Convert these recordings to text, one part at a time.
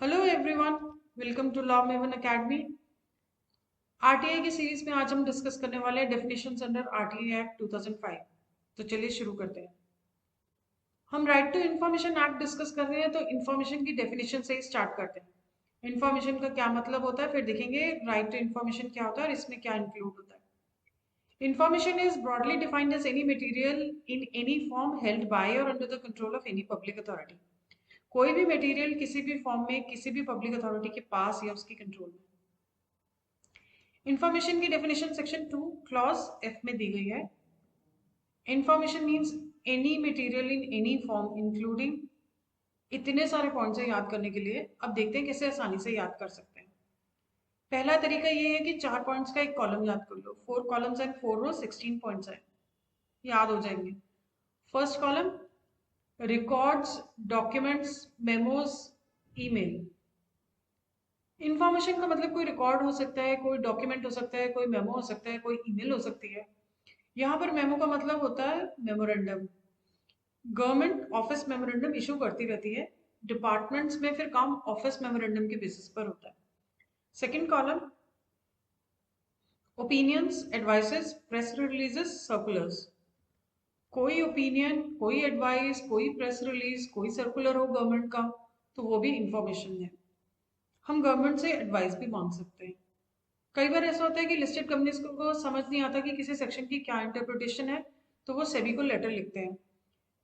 Hello everyone, welcome to law maven academy. RTI की series में आज हम डिस्कस करने वाले हैं डेफिनेशंस अंडर आरटीआई एक्ट 2005। तो चलिए शुरू करते हैं। हम right to information act discuss कर रहे हैं, तो इन्फॉर्मेशन की डेफिनेशन से ही स्टार्ट करते हैं। इन्फॉर्मेशन का क्या मतलब होता है, फिर देखेंगे राइट टू इन्फॉर्मेशन क्या होता है और इसमें क्या इंक्लूड होता है। Information is broadly defined as any material in any form held by or under the control of any public authority। कोई भी मटेरियल किसी भी फॉर्म में किसी भी पब्लिक अथॉरिटी के पास या उसके कंट्रोल में। इंफॉर्मेशन की डेफिनेशन सेक्शन 2 क्लॉज एफ में दी गई है। Information means any material in any form including. इतने सारे पॉइंट्स है याद करने के लिए। अब देखते हैं कैसे आसानी से याद कर सकते हैं। पहला तरीका ये है कि 4 पॉइंट्स का एक कॉलम याद कर लो। 4 कॉलम्स एंड 4 रो, 16 पॉइंट्स है, याद हो जाएंगे। First column records, documents, memos, email. Information का मतलब कोई रिकॉर्ड हो सकता है, कोई डॉक्यूमेंट हो सकता है, कोई मेमो हो सकता है, कोई ईमेल हो सकती है। यहाँ पर मेमो का मतलब होता है memorandum. Government office memorandum issue करती रहती है। डिपार्टमेंट्स में फिर काम ऑफिस मेमोरेंडम के बेसिस पर होता है। Second column opinions, advices, press releases, circulars. कोई ओपिनियन, कोई एडवाइस, कोई प्रेस रिलीज, कोई सर्कुलर हो गवर्नमेंट का, तो वो भी इंफॉर्मेशन है। हम गवर्नमेंट से एडवाइस भी मांग सकते हैं। कई बार ऐसा होता है कि लिस्टेड कंपनीज को समझ नहीं आता कि किसी सेक्शन की क्या इंटरप्रिटेशन है, तो वो सेबी को लेटर लिखते हैं।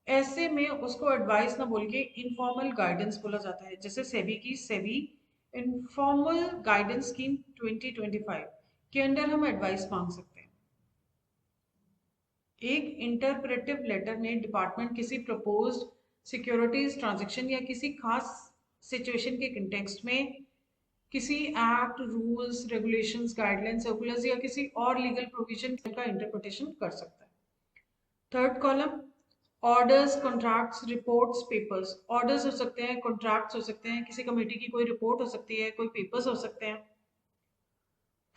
ऐसे में उसको एडवाइस ना बोल के इनफॉर्मल गाइडेंस बोला जाता है। जैसे सेबी इनफॉर्मल गाइडेंस स्कीम 2025 के अंडर हम एडवाइस मांग सकते हैं। एक इंटरप्रेटिव लेटर में डिपार्टमेंट किसी प्रपोज्ड सिक्योरिटीज ट्रांजैक्शन या किसी खास सिचुएशन के कंटेक्स्ट में किसी act, rules, regulations, guidelines, circulars या किसी और लीगल प्रोविजन का इंटरप्रिटेशन कर सकता है। Third column orders, contracts, reports, papers. Orders हो सकते हैं, कॉन्ट्रैक्ट्स हो सकते हैं, किसी कमेटी की कोई रिपोर्ट हो सकती है, कोई पेपर्स हो सकते हैं।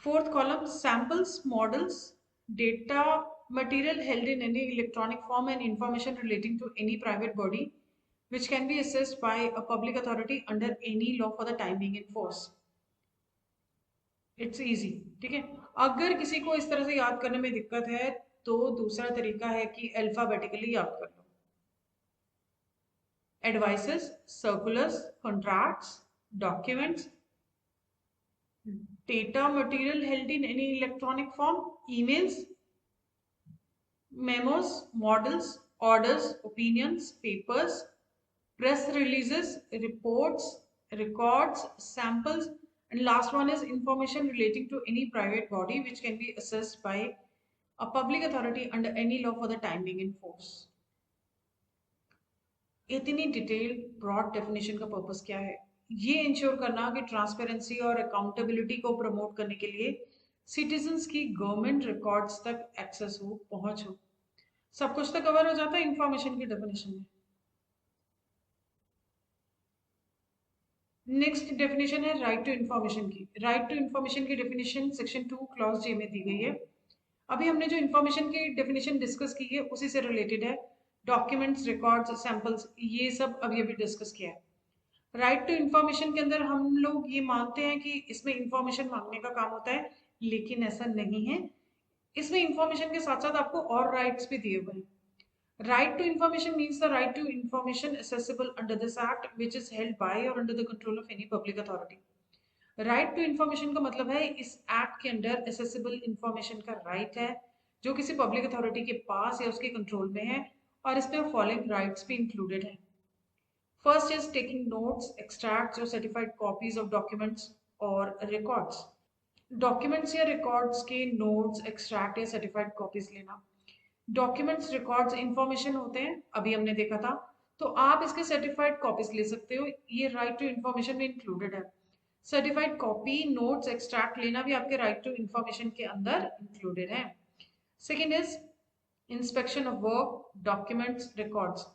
Fourth column samples, models, data, material held in any electronic form and information relating to any private body which can be assessed by a public authority under any law for the time being in force। It's easy, ठीक है। अगर किसी को इस तरह से याद करने में दिक्कत है, तो दूसरा तरीका है कि अल्फाबेटिकली याद कर लो। Advices, circulars, contracts, documents, data material held in any electronic form, emails, memos, models, orders, opinions, papers, press releases, reports, records, samples, and last one is information relating to any private body which can be assessed by a public authority under any law for the time being in force। इतनी detail broad definition का purpose क्या है? ये ensure करना कि transparency और accountability को promote करने के लिए सिटीजन्स की गवर्नमेंट रिकॉर्ड्स तक एक्सेस हो, पहुंच हो। सब कुछ तो कवर हो जाता है इंफॉर्मेशन की डेफिनेशन में। नेक्स्ट डेफिनेशन है राइट टू इन्फॉर्मेशन की। राइट टू इन्फॉर्मेशन की डेफिनेशन सेक्शन 2 क्लॉज जे में दी गई है। अभी हमने जो इन्फॉर्मेशन की डेफिनेशन डिस्कस की है उसी से रिलेटेड है। डॉक्यूमेंट्स, रिकॉर्ड्स, सैंपल्स, ये सब अभी अभी डिस्कस किया है। राइट टू इन्फॉर्मेशन के अंदर हम लोग ये मानते हैं कि इसमें इंफॉर्मेशन मांगने का काम होता है, लेकिन ऐसा नहीं है। इसमें इंफॉर्मेशन के साथ साथ आपको और राइट्स भी दिए हुए हैं। Right to information means the right to information accessible under this act which is held by or under the control of any public authority। Right to information का मतलब है इस एक्ट के अंडर एसेसिबल इंफॉर्मेशन का right है जो किसी public authority के पास या उसके कंट्रोल में है, और इसमें फॉलोइंग राइट्स भी इंक्लूडेड हैं। First is taking notes, extracts और सर्टिफाइड कॉपीज ऑफ डॉक्यूमेंट्स और रिकॉर्ड्स। डॉक्यूमेंट्स या रिकॉर्ड्स के नोट्स, एक्सट्रैक्ट या सर्टिफाइड कॉपीज लेना। डॉक्यूमेंट्स, रिकॉर्ड्स इंफॉर्मेशन होते हैं, अभी हमने देखा था, तो आप इसके सर्टिफाइड कॉपीज ले सकते हो। ये राइट टू इन्फॉर्मेशन में इंक्लूडेड है। सर्टिफाइड कॉपी, नोट्स, एक्सट्रैक्ट लेना भी आपके राइट टू इन्फॉर्मेशन के अंदर इंक्लूडेड है। Second is inspection of work, documents, records.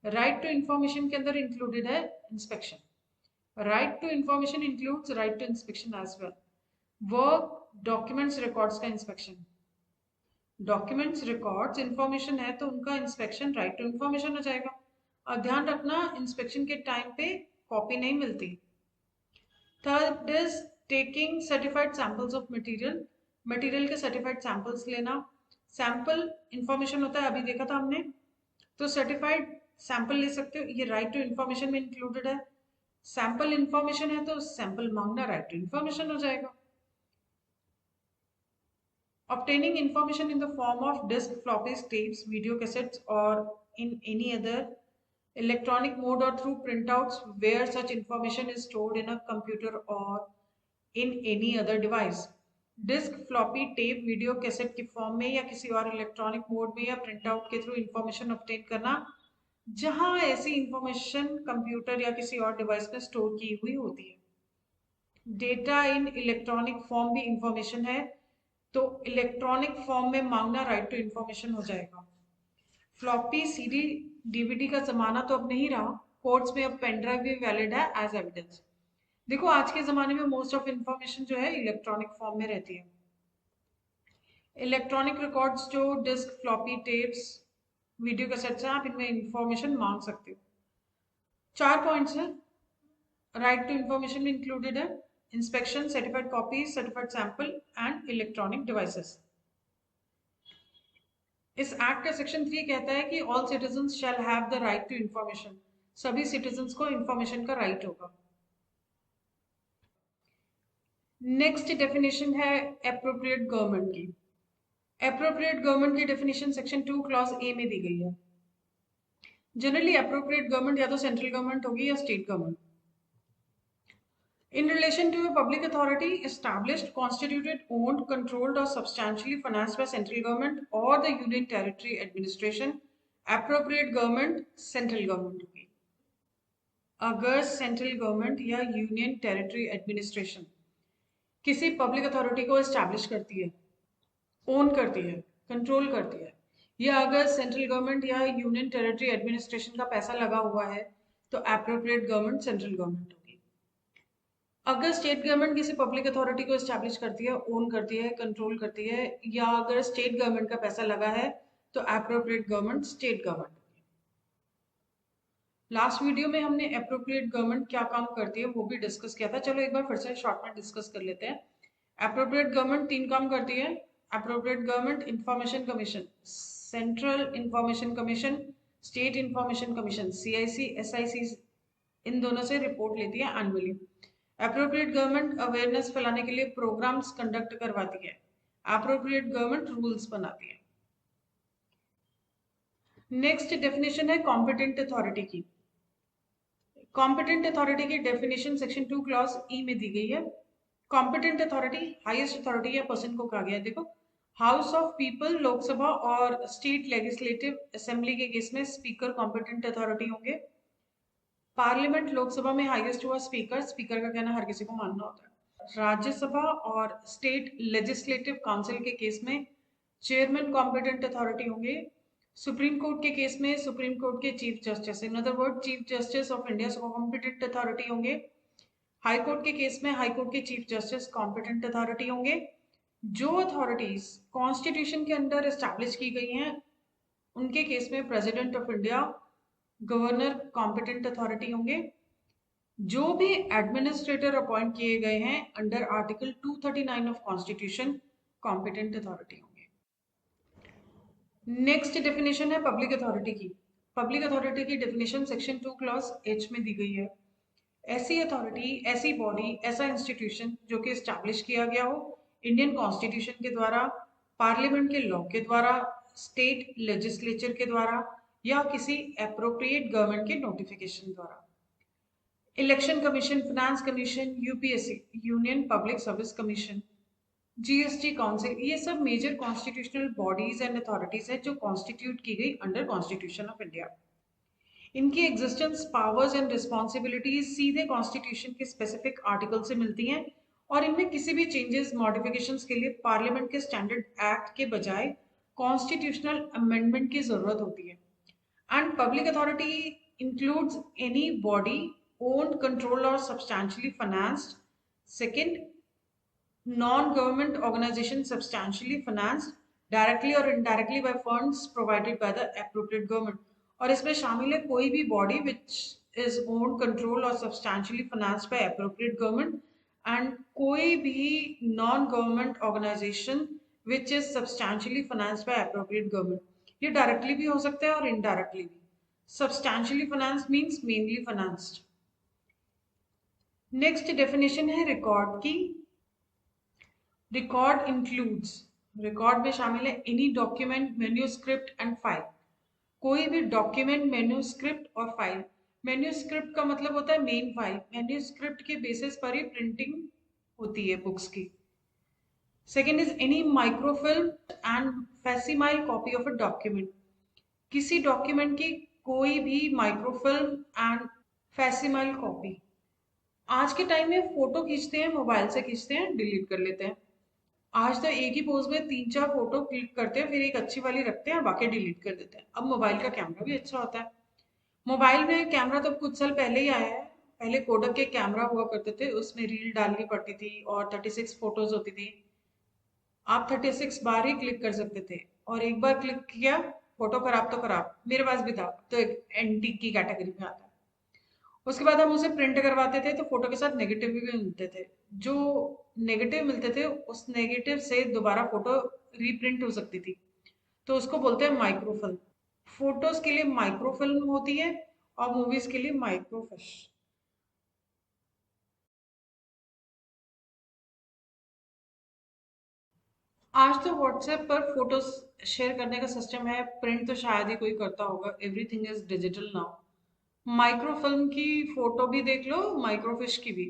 Right to information के अंदर इंक्लूडेड है inspection. Right to information includes right to inspection as well. Work, documents, records का इंस्पेक्शन। डॉक्यूमेंट्स, रिकॉर्ड्स इंफॉर्मेशन है तो उनका इंस्पेक्शन राइट टू इंफॉर्मेशन हो जाएगा। और ध्यान रखना, इंस्पेक्शन के टाइम पे कॉपी नहीं मिलती, third is taking certified samples of material, material के सर्टिफाइड सैंपल्स लेना। सैंपल इंफॉर्मेशन होता है, अभी देखा था हमने, तो सर्टिफाइड सैंपल ले सकते हो, ये राइट टू इंफॉर्मेशन में इंक्लूडेड है। सैंपल इंफॉर्मेशन है तो सैंपल मांगना राइट टू इंफॉर्मेशन हो जाएगा। Obtaining information in the form of disk, floppies, tapes, video cassettes, or in any other electronic mode or through printouts where such information is stored in a computer or in any other device. Disk, floppy, tape, video cassette की form में या किसी और electronic mode में या print out के through information obtain करना जहां ऐसी इंफॉर्मेशन कंप्यूटर या किसी और डिवाइस में स्टोर की हुई होती है। डेटा इन इलेक्ट्रॉनिक फॉर्म भी इंफॉर्मेशन है, तो इलेक्ट्रॉनिक फॉर्म में मांगना राइट टू इंफॉर्मेशन हो जाएगा। फ्लॉपी, सीडी, डीवीडी का जमाना तो अब नहीं रहा, कोर्ट्स में अब पेन ड्राइव भी वैलिड है एज एविडेंस। देखो आज के जमाने में मोस्ट ऑफ इंफॉर्मेशन जो है इलेक्ट्रॉनिक फॉर्म में रहती है। इलेक्ट्रॉनिक रिकॉर्ड्स जो disk, floppy, tapes, video cassettes हैं, आप इनमें इंफॉर्मेशन मांग सकते हो। 4 पॉइंट्स हैं राइट टू इंफॉर्मेशन में इंक्लूडेड है, inspection, certified copies, certified sample and electronic devices. इस एक्ट का सेक्शन 3 कहता है कि all citizens shall have the right to information, सभी सिटीजन्स को इंफॉर्मेशन का राइट होगा। नेक्स्ट डेफिनेशन है एप्रोप्रिएट गवर्नमेंट की। एप्रोप्रिएट गवर्नमेंट की डेफिनेशन सेक्शन 2 क्लॉज ए में दी गई है। जनरली एप्रोप्रिएट गवर्नमेंट या तो सेंट्रल गवर्नमेंट होगी या state government. In relation to a public authority established, constituted, owned, controlled or substantially financed by central government or the union territory administration, appropriate government central government होगी। अगर central government या union territory administration किसी public authority को establish करती है, own करती है, control करती है, या अगर सेंट्रल गवर्नमेंट या यूनियन टेरिटरी एडमिनिस्ट्रेशन का पैसा लगा हुआ है तो एप्रोप्रिएट गवर्नमेंट सेंट्रल गवर्नमेंट होगी। अगर स्टेट गवर्नमेंट किसी पब्लिक अथॉरिटी को एस्टैब्लिश करती है, ओन करती है, कंट्रोल करती है, या अगर स्टेट गवर्नमेंट का पैसा लगा है तो appropriate government state government. Last video में हमने एप्रोप्रिएट गवर्नमेंट क्या काम करती है वो भी डिस्कस किया था, चलो एक बार फिर से शॉर्ट में डिस्कस कर लेते हैं। एप्रोप्रिएट गवर्नमेंट 3 काम करती है। Appropriate government information commission, central information commission, state information commission, CIC, SIC, इन दोनों से रिपोर्ट लेती है एनुअली। एप्रोप्रिएट गवर्नमेंट अवेयरनेस फैलाने के लिए प्रोग्राम्स कंडक्ट करवाती है। एप्रोप्रिएट गवर्नमेंट रूल्स बनाती है। नेक्स्ट डेफिनेशन है कॉम्पिटेंट अथॉरिटी की। कॉम्पिटेंट अथॉरिटी की डेफिनेशन सेक्शन 2 क्लॉज ई में दी गई है। कॉम्पिटेंट अथॉरिटी हाईएस्ट अथॉरिटी या पर्सन को कहा गया है। देखो, हाउस ऑफ पीपल, लोकसभा और स्टेट लेजिस्लेटिव असेंबली के केस में स्पीकर कॉम्पिटेंट अथॉरिटी होंगे। पार्लियामेंट, लोकसभा में हाईएस्ट हुआ स्पीकर, स्पीकर का कहना हर किसी को मानना होता है। राज्यसभा और स्टेट लेजिस्लेटिव काउंसिल के केस में चेयरमैन कॉम्पिटेंट अथॉरिटी होंगे। सुप्रीम कोर्ट के केस में सुप्रीम कोर्ट के chief justice, in other word chief justice of India competent authority होंगे। हाई कोर्ट के केस में हाई कोर्ट के चीफ जस्टिस कॉम्पिटेंट अथॉरिटी होंगे। जो अथॉरिटीज कॉन्स्टिट्यूशन के अंडर एस्टैब्लिश की गई हैं उनके केस में president of India, governor competent authority होंगे। जो भी एडमिनिस्ट्रेटर अपॉइंट किए गए हैं under article 239 of constitution, competent authority होंगे। नेक्स्ट डेफिनेशन है पब्लिक अथॉरिटी की। पब्लिक अथॉरिटी की डेफिनेशन सेक्शन 2 क्लॉज H में दी गई है। ऐसी अथॉरिटी, ऐसी बॉडी, ऐसा इंस्टीट्यूशन जो कि एस्टैब्लिश किया गया हो इंडियन कॉन्स्टिट्यूशन के द्वारा, पार्लियामेंट के लॉ के द्वारा, स्टेट लेजिस्लेचर के द्वारा या किसी एप्रोप्रिएट गवर्नमेंट के नोटिफिकेशन द्वारा। Election commission, finance commission, UPSC, union public service commission, GST council, ये सब major constitutional bodies and authorities है जो कॉन्स्टिट्यूट की गई अंडर कॉन्स्टिट्यूशन ऑफ इंडिया। इनकी एग्जिस्टेंस, पावर्स एंड रिस्पॉन्सिबिलिटीज सीधे कॉन्स्टिट्यूशन के स्पेसिफिक आर्टिकल से मिलती हैं और इनमें किसी भी चेंजेस, मॉडिफिकेशंस के लिए पार्लियामेंट के स्टैंडर्ड एक्ट के बजाय कॉन्स्टिट्यूशनल अमेंडमेंट की जरूरत होती है। And public authority includes any body owned, controlled or substantially financed. Second, non-government organization substantially financed directly or indirectly by funds provided by the appropriate government. और इसमें शामिल है कोई भी body which is owned, controlled or substantially financed by appropriate government and कोई भी non government organisation which is substantially financed by appropriate government. ये directly भी हो सकता है और इनडायरेक्टली भी। Substantially financed means mainly financed. Next definition है रिकॉर्ड की। रिकॉर्ड इंक्लूड्स, रिकॉर्ड में शामिल है any document, manuscript and file. कोई भी डॉक्यूमेंट, मैन्यूस्क्रिप्ट और फाइल। मैन्यूस्क्रिप्ट का मतलब होता है मेन फाइल। मैन्यूस्क्रिप्ट के बेसिस पर ही प्रिंटिंग होती है बुक्स की। Second is any microfilm and facsimile copy of a document. किसी डॉक्यूमेंट की कोई भी माइक्रोफिल्म एंड फैसिमाइल कॉपी। आज के टाइम में फोटो खींचते हैं, मोबाइल से खींचते हैं, डिलीट कर लेते हैं। आज तो एक ही पोज में 3-4 फोटो क्लिक करते हैं, फिर एक अच्छी वाली रखते हैं, बाकी डिलीट कर देते हैं। अब मोबाइल का कैमरा भी अच्छा होता है। मोबाइल में कैमरा तो कुछ साल पहले ही आया है। पहले कोडक के कैमरा हुआ करते थे, उसमें रील डालनी पड़ती थी और 36 फोटोज होती थी। आप 36 बार ही क्लिक कर सकते थे, और एक बार क्लिक किया, फोटो खराब तो खराब। मेरे पास भी था, तो एक एंटीक की कैटेगरी में आता है। उसके बाद हम उसे प्रिंट करवाते थे, तो फोटो के साथ नेगेटिव भी मिलते थे। जो नेगेटिव मिलते थे, उस नेगेटिव से दोबारा फोटो रीप्रिंट हो सकती थी, तो उसको बोलते हैं माइक्रोफिल्म। फोटोज के लिए माइक्रोफिल्म होती है और मूवीज के लिए माइक्रोफिश। आज तो व्हाट्सएप पर फोटोज शेयर करने का सिस्टम है, प्रिंट तो शायद ही कोई करता होगा। Everything is digital now. Microfilm की फोटो भी देख लो, माइक्रोफिश की भी।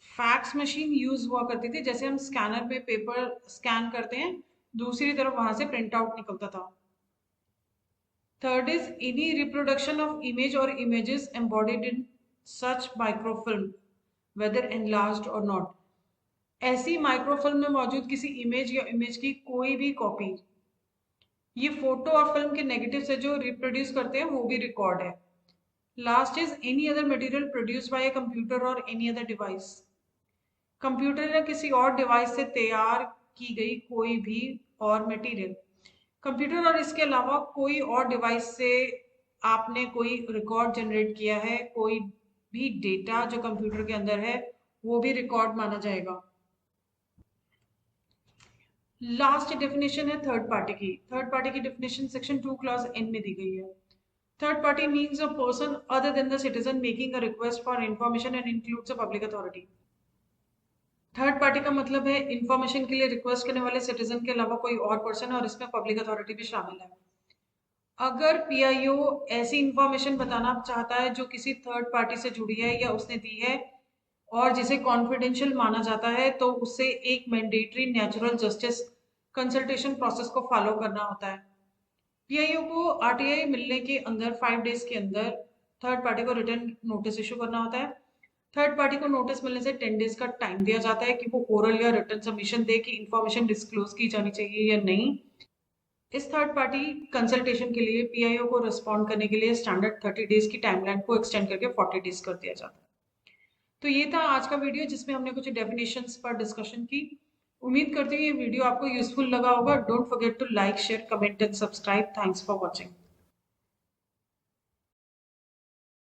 फैक्स मशीन यूज हुआ करती थी, जैसे हम स्कैनर पे पेपर स्कैन करते हैं, दूसरी तरफ वहां से प्रिंट आउट निकलता था। Third is any reproduction of image or images embodied in such microfilm whether enlarged or not. ऐसी माइक्रोफिल्म में मौजूद किसी इमेज या इमेज की कोई भी कॉपी, ये फोटो और फिल्म के नेगेटिव से जो रिप्रोड्यूस करते हैं वो भी रिकॉर्ड है। Last is any other material produce by a computer और एनी अदर डिवाइस। कंप्यूटर या किसी और डिवाइस से तैयार की गई कोई भी और मटेरियल। कंप्यूटर और इसके अलावा कोई और डिवाइस से आपने कोई रिकॉर्ड जनरेट किया है, कोई भी डेटा जो कंप्यूटर के अंदर है, वो भी रिकॉर्ड माना जाएगा। लास्ट डेफिनेशन है थर्ड पार्टी की। थर्ड पार्टी की डेफिनेशन सेक्शन 2 क्लॉज एन में दी गई है। Third party means a person other than the citizen making a request for information and includes a public authority. Third party का मतलब है इंफॉर्मेशन के लिए रिक्वेस्ट करने वाले सिटीजन के अलावा कोई और पर्सन है, और इसमें पब्लिक अथॉरिटी भी शामिल है। अगर पीआईओ ऐसी इंफॉर्मेशन बताना चाहता है जो किसी थर्ड पार्टी से जुड़ी है या उसने दी है और जिसे कॉन्फिडेंशियल माना जाता है, तो उसे एक mandatory natural justice consultation process को फॉलो करना होता है। पीआईओ को आरटीआई मिलने के अंदर 5 डेज के अंदर थर्ड पार्टी को रिटर्न नोटिस इशू करना होता है। थर्ड पार्टी को नोटिस मिलने से 10 डेज का टाइम दिया जाता है कि वो ओरल या रिटर्न सबमिशन दे कि इंफॉर्मेशन डिस्क्लोज की जानी चाहिए या नहीं। इस थर्ड पार्टी कंसल्टेशन के लिए पीआईओ को रिस्पॉन्ड करने के लिए स्टैंडर्ड 30 डेज की टाइमलाइन को एक्सटेंड करके 40 डेज कर दिया जाता है। तो ये था आज का वीडियो, जिसमें हमने कुछ डेफिनेशंस पर डिस्कशन की। उम्मीद करती हूँ ये वीडियो आपको यूजफुल लगा होगा। Don't forget to like, share, comment and subscribe. Thanks for watching.